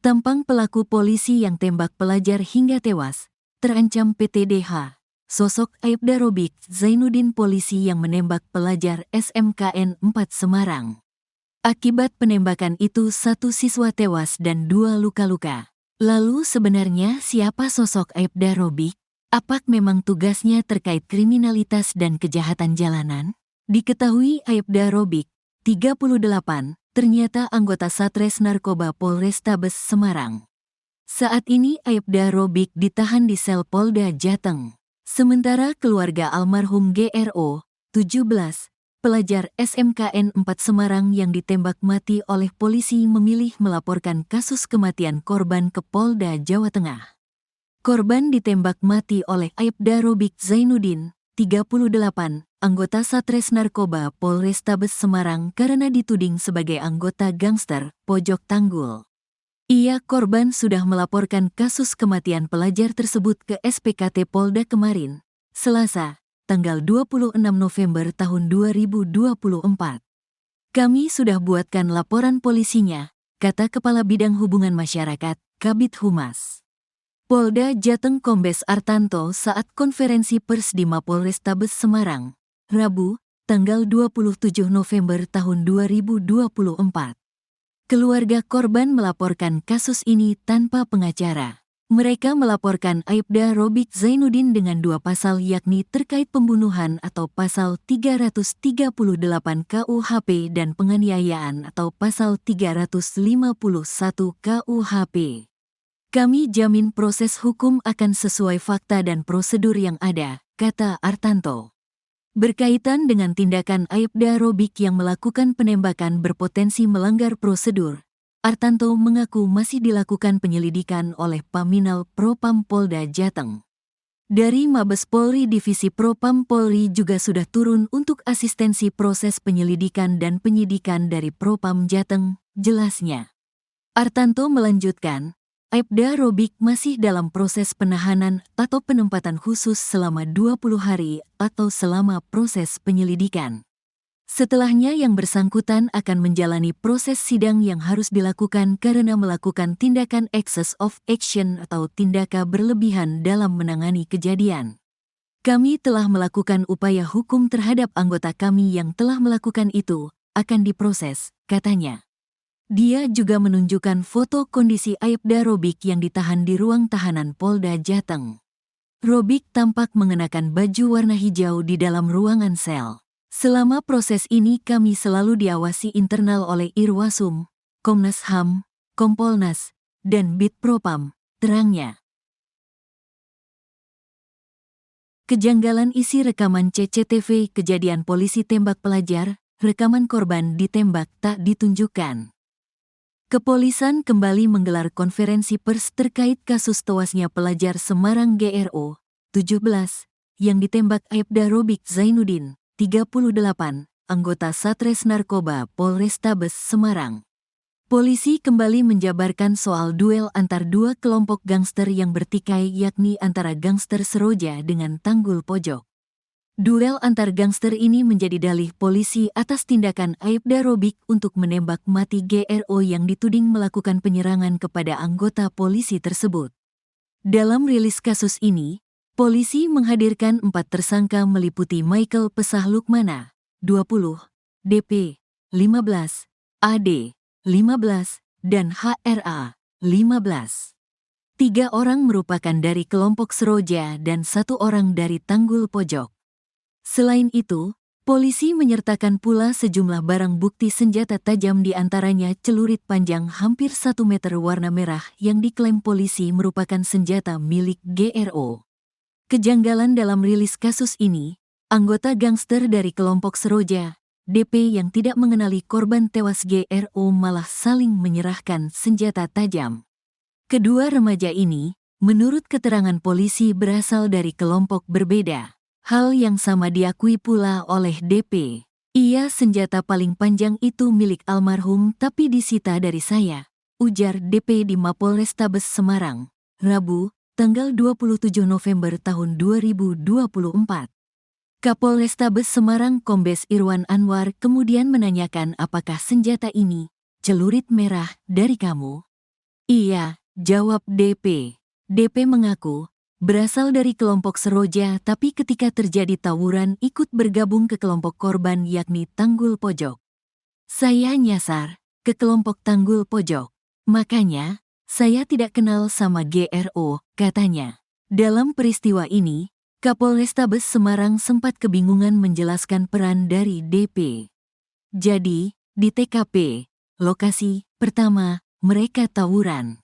Tampang pelaku polisi yang tembak pelajar hingga tewas, terancam PTDH. Sosok Aibda Robik Zainuddin polisi yang menembak pelajar SMKN 4 Semarang. Akibat penembakan itu 1 siswa tewas dan 2 luka-luka. Lalu sebenarnya siapa sosok Aibda Robik? Apakah memang tugasnya terkait kriminalitas dan kejahatan jalanan? Diketahui Aibda Robik, 38, ternyata anggota Satres Narkoba Polrestabes Semarang. Saat ini Aibda Robik ditahan di sel Polda Jateng. Sementara keluarga almarhum GRO, 17, pelajar SMKN 4 Semarang yang ditembak mati oleh polisi memilih melaporkan kasus kematian korban ke Polda Jawa Tengah. Korban ditembak mati oleh Aibda Robik Zainuddin, 38, anggota Satres Narkoba Polrestabes Semarang karena dituding sebagai anggota gangster Pojok Tanggul. Ia korban sudah melaporkan kasus kematian pelajar tersebut ke SPKT Polda kemarin, Selasa, tanggal 26 November tahun 2024. Kami sudah buatkan laporan polisinya, kata Kepala Bidang Hubungan Masyarakat, Kabid Humas Polda Jateng Kombes Artanto saat konferensi pers di Mapolrestabes Semarang, Rabu, tanggal 27 November tahun 2024. Keluarga korban melaporkan kasus ini tanpa pengacara. Mereka melaporkan Aibda Robik Zainuddin dengan 2 pasal yakni terkait pembunuhan atau pasal 338 KUHP dan penganiayaan atau pasal 351 KUHP. Kami jamin proses hukum akan sesuai fakta dan prosedur yang ada, kata Artanto. Berkaitan dengan tindakan Aibda Robik yang melakukan penembakan berpotensi melanggar prosedur, Artanto mengaku masih dilakukan penyelidikan oleh Paminal Propam Polda Jateng. Dari Mabes Polri Divisi Propam Polri juga sudah turun untuk asistensi proses penyelidikan dan penyidikan dari Propam Jateng, jelasnya. Artanto melanjutkan, Aibda Robik masih dalam proses penahanan atau penempatan khusus selama 20 hari atau selama proses penyelidikan. Setelahnya yang bersangkutan akan menjalani proses sidang yang harus dilakukan karena melakukan tindakan excess of action atau tindakan berlebihan dalam menangani kejadian. Kami telah melakukan upaya hukum terhadap anggota kami yang telah melakukan itu, akan diproses, katanya. Dia juga menunjukkan foto kondisi Aibda Robik yang ditahan di ruang tahanan Polda Jateng. Robik tampak mengenakan baju warna hijau di dalam ruangan sel. Selama proses ini kami selalu diawasi internal oleh Irwasum, Komnas HAM, Kompolnas, dan Bid Propam, terangnya. Kejanggalan isi rekaman CCTV kejadian polisi tembak pelajar, rekaman korban ditembak tak ditunjukkan. Kepolisian kembali menggelar konferensi pers terkait kasus tewasnya pelajar Semarang GRO, 17, yang ditembak Aibda Robik Zainuddin, 38, anggota Satres Narkoba Polrestabes Semarang. Polisi kembali menjabarkan soal duel antar 2 kelompok gangster yang bertikai yakni antara gangster Seroja dengan Tanggul Pojok. Duel antar gangster ini menjadi dalih polisi atas tindakan Aibda Robik untuk menembak mati GRO yang dituding melakukan penyerangan kepada anggota polisi tersebut. Dalam rilis kasus ini, polisi menghadirkan 4 tersangka meliputi Michael Pesah Lukmana, 20, DP, 15, AD, 15, dan HRA, 15. 3 orang merupakan dari kelompok Seroja dan 1 orang dari Tanggul Pojok. Selain itu, polisi menyertakan pula sejumlah barang bukti senjata tajam di antaranya celurit panjang hampir 1 meter warna merah yang diklaim polisi merupakan senjata milik GRO. Kejanggalan dalam rilis kasus ini, anggota gangster dari kelompok Seroja, DP yang tidak mengenali korban tewas GRO malah saling menyerahkan senjata tajam. Kedua remaja ini, menurut keterangan polisi berasal dari kelompok berbeda. Hal yang sama diakui pula oleh DP. Iya, senjata paling panjang itu milik almarhum tapi disita dari saya, ujar DP di Mapolrestabes Semarang, Rabu, tanggal 27 November tahun 2024. Kapolrestabes Semarang Kombes Irwan Anwar kemudian menanyakan apakah senjata ini, celurit merah, dari kamu? Iya, jawab DP. DP mengaku berasal dari kelompok Seroja tapi ketika terjadi tawuran ikut bergabung ke kelompok korban yakni Tanggul Pojok. Saya nyasar ke kelompok Tanggul Pojok. Makanya, saya tidak kenal sama GRO, katanya. Dalam peristiwa ini, Kapolrestabes Semarang sempat kebingungan menjelaskan peran dari DP. Jadi, di TKP, lokasi pertama, mereka tawuran.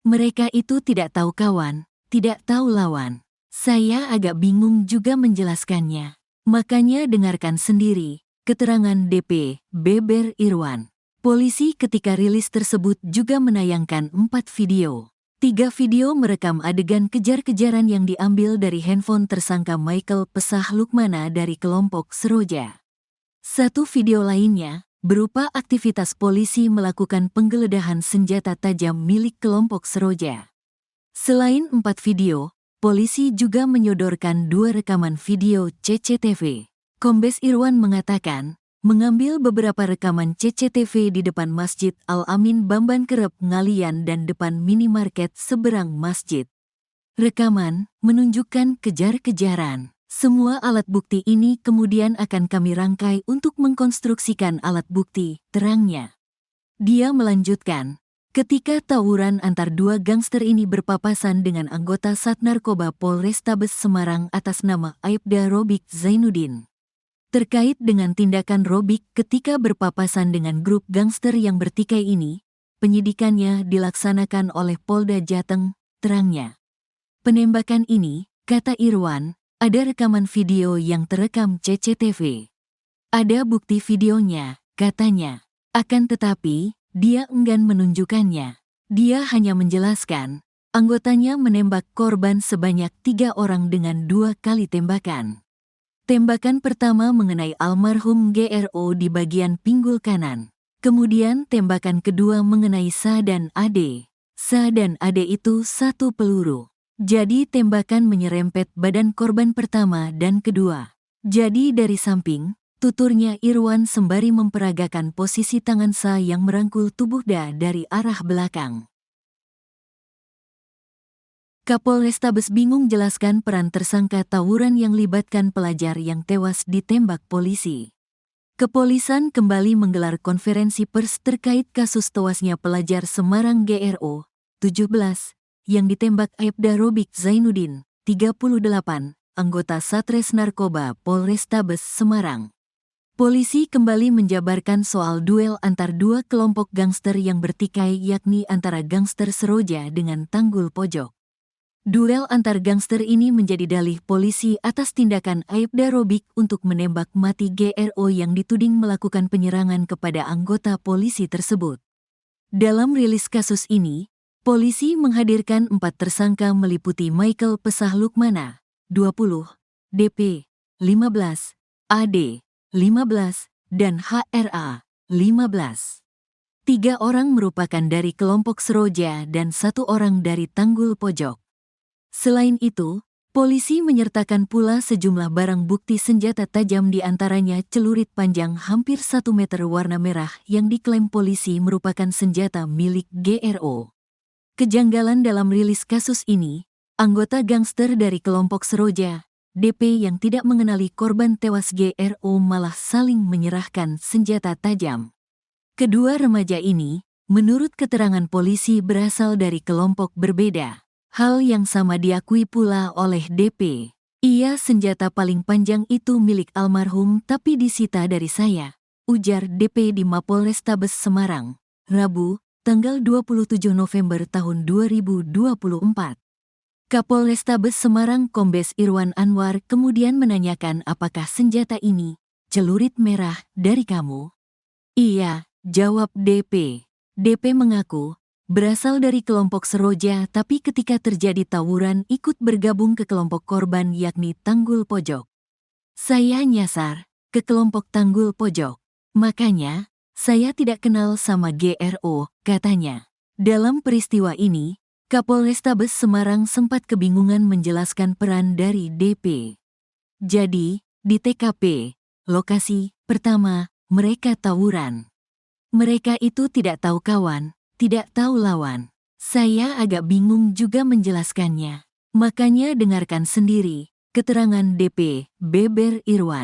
Mereka itu tidak tahu kawan, tidak tahu lawan. Saya agak bingung juga menjelaskannya. Makanya dengarkan sendiri keterangan DP, Beber Irwan. Polisi ketika rilis tersebut juga menayangkan 4 video. 3 video merekam adegan kejar-kejaran yang diambil dari handphone tersangka Michael Pesah Lukmana dari kelompok Seroja. 1 video lainnya berupa aktivitas polisi melakukan penggeledahan senjata tajam milik kelompok Seroja. Selain 4 video, polisi juga menyodorkan 2 rekaman video CCTV. Kombes Irwan mengatakan, mengambil beberapa rekaman CCTV di depan Masjid Al-Amin Bamban Kerep Ngalian dan depan minimarket seberang masjid. Rekaman menunjukkan kejar-kejaran. Semua alat bukti ini kemudian akan kami rangkai untuk mengkonstruksikan alat bukti, terangnya. Dia melanjutkan, ketika tawuran antar 2 gangster ini berpapasan dengan anggota Sat Narkoba Polrestabes Semarang atas nama Aibda Robik Zainuddin. Terkait dengan tindakan Robik ketika berpapasan dengan grup gangster yang bertikai ini, penyidikannya dilaksanakan oleh Polda Jateng, terangnya. Penembakan ini, kata Irwan, ada rekaman video yang terekam CCTV. Ada bukti videonya, katanya. Akan tetapi, dia enggan menunjukkannya. Dia hanya menjelaskan, anggotanya menembak korban sebanyak 3 orang dengan 2 kali tembakan. Tembakan pertama mengenai almarhum GRO di bagian pinggul kanan. Kemudian tembakan kedua mengenai Sa dan Ade. Sa dan Ade itu 1 peluru. Jadi tembakan menyerempet badan korban pertama dan kedua. Jadi dari samping, tuturnya Irwan sembari memperagakan posisi tangan Sa yang merangkul tubuh Da dari arah belakang. Kapolrestabes bingung jelaskan peran tersangka tawuran yang libatkan pelajar yang tewas ditembak polisi. Kepolisian kembali menggelar konferensi pers terkait kasus tewasnya pelajar Semarang GRO 17 yang ditembak Aibda Robik Zainuddin 38, anggota Satres Narkoba Polrestabes Semarang. Polisi kembali menjabarkan soal duel antar 2 kelompok gangster yang bertikai yakni antara gangster Seroja dengan Tanggul Pojok. Duel antar gangster ini menjadi dalih polisi atas tindakan Aibda Robik untuk menembak mati GRO yang dituding melakukan penyerangan kepada anggota polisi tersebut. Dalam rilis kasus ini, polisi menghadirkan 4 tersangka meliputi Michael Pesah Lukmana, 20, DP, 15, AD, 15, dan HRA, 15. 3 orang merupakan dari kelompok Seroja dan 1 orang dari Tanggul Pojok. Selain itu, polisi menyertakan pula sejumlah barang bukti senjata tajam di antaranya celurit panjang hampir 1 meter warna merah yang diklaim polisi merupakan senjata milik GRO. Kejanggalan dalam rilis kasus ini, anggota gangster dari kelompok Seroja, DP yang tidak mengenali korban tewas GRO malah saling menyerahkan senjata tajam. Kedua remaja ini, menurut keterangan polisi berasal dari kelompok berbeda. Hal yang sama diakui pula oleh DP. Iya, senjata paling panjang itu milik almarhum tapi disita dari saya, ujar DP di Mapolrestabes Semarang, Rabu, tanggal 27 November tahun 2024. Kapolrestabes Semarang Kombes Irwan Anwar kemudian menanyakan apakah senjata ini, celurit merah, dari kamu? Iya, jawab DP. DP mengaku, berasal dari kelompok Seroja tapi ketika terjadi tawuran ikut bergabung ke kelompok korban yakni Tanggul Pojok. Saya nyasar ke kelompok Tanggul Pojok. Makanya, saya tidak kenal sama GRO, katanya. Dalam peristiwa ini, Kapolrestabes Semarang sempat kebingungan menjelaskan peran dari DP. Jadi, di TKP, lokasi pertama, mereka tawuran. Mereka itu tidak tahu kawan, tidak tahu lawan. Saya agak bingung juga menjelaskannya. Makanya dengarkan sendiri keterangan DP, Beber Irwan.